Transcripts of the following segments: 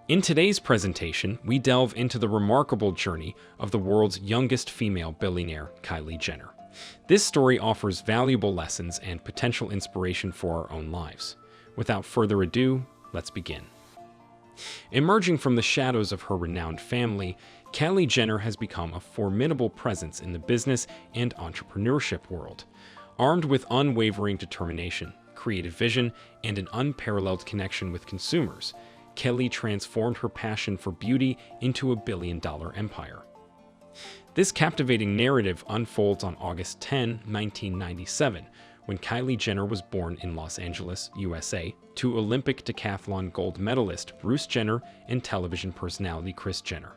In today's presentation, we delve into the remarkable journey of the world's youngest female billionaire, Kylie Jenner. This story offers valuable lessons and potential inspiration for our own lives. Without further ado, let's begin. Emerging from the shadows of her renowned family, Kylie Jenner has become a formidable presence in the business and entrepreneurship world. Armed with unwavering determination, creative vision, and an unparalleled connection with consumers, Kylie transformed her passion for beauty into a billion-dollar empire. This captivating narrative unfolds on August 10, 1997, when Kylie Jenner was born in Los Angeles, USA, to Olympic decathlon gold medalist Bruce Jenner and television personality Kris Jenner.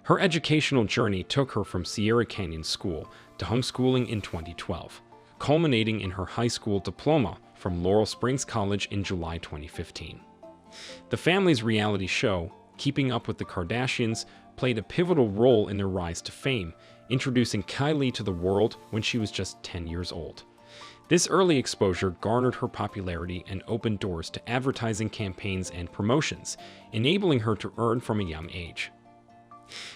Her educational journey took her from Sierra Canyon School to homeschooling in 2012, culminating in her high school diploma from Laurel Springs College in July 2015. The family's reality show, Keeping Up with the Kardashians, played a pivotal role in their rise to fame, introducing Kylie to the world when she was just 10 years old. This early exposure garnered her popularity and opened doors to advertising campaigns and promotions, enabling her to earn from a young age.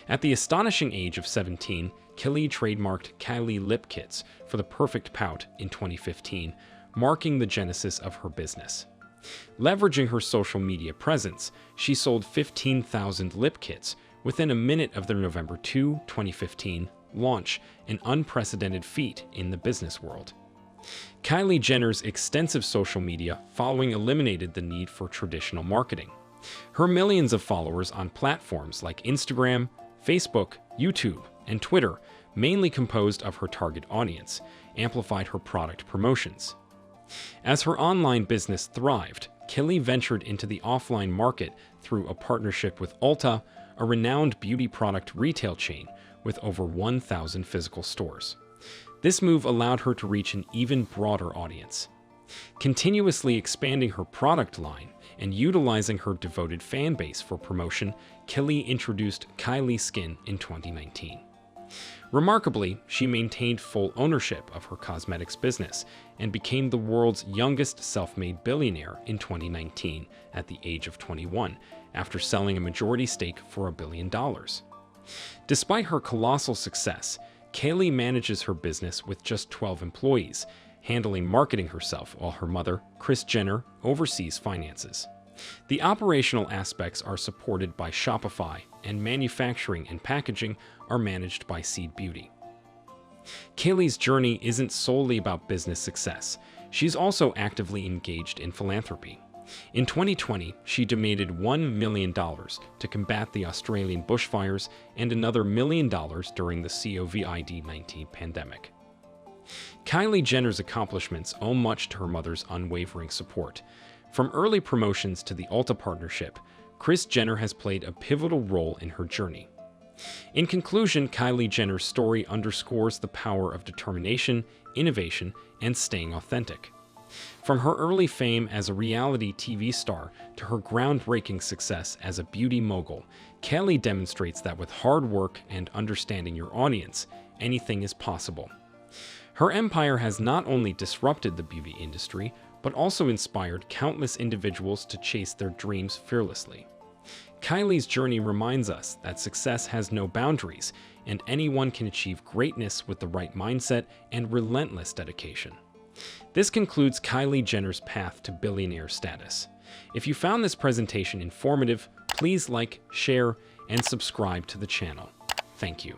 At the astonishing age of 17, Kylie trademarked Kylie Lip Kits for the perfect pout in 2015, marking the genesis of her business. Leveraging her social media presence, she sold 15,000 lip kits within a minute of their November 2, 2015 launch, an unprecedented feat in the business world. Kylie Jenner's extensive social media following eliminated the need for traditional marketing. Her millions of followers on platforms like Instagram, Facebook, YouTube, and Twitter, mainly composed of her target audience, amplified her product promotions. As her online business thrived, Kylie ventured into the offline market through a partnership with Ulta, a renowned beauty product retail chain with over 1,000 physical stores. This move allowed her to reach an even broader audience. Continuously expanding her product line and utilizing her devoted fan base for promotion, Kylie introduced Kylie Skin in 2019. Remarkably, she maintained full ownership of her cosmetics business and became the world's youngest self-made billionaire in 2019 at the age of 21, after selling a majority stake for $1 billion. Despite her colossal success, Kylie manages her business with just 12 employees, handling marketing herself while her mother, Kris Jenner, oversees finances. The operational aspects are supported by Shopify, and manufacturing and packaging are managed by Seed Beauty. Kylie's journey isn't solely about business success. She's also actively engaged in philanthropy. In 2020, she donated $1 million to combat the Australian bushfires and another $1 million during the COVID-19 pandemic. Kylie Jenner's accomplishments owe much to her mother's unwavering support. From early promotions to the Ulta partnership, Kris Jenner has played a pivotal role in her journey. In conclusion, Kylie Jenner's story underscores the power of determination, innovation, and staying authentic. From her early fame as a reality TV star to her groundbreaking success as a beauty mogul, Kylie demonstrates that with hard work and understanding your audience, anything is possible. Her empire has not only disrupted the beauty industry, but also inspired countless individuals to chase their dreams fearlessly. Kylie's journey reminds us that success has no boundaries, and anyone can achieve greatness with the right mindset and relentless dedication. This concludes Kylie Jenner's path to billionaire status. If you found this presentation informative, please like, share, and subscribe to the channel. Thank you.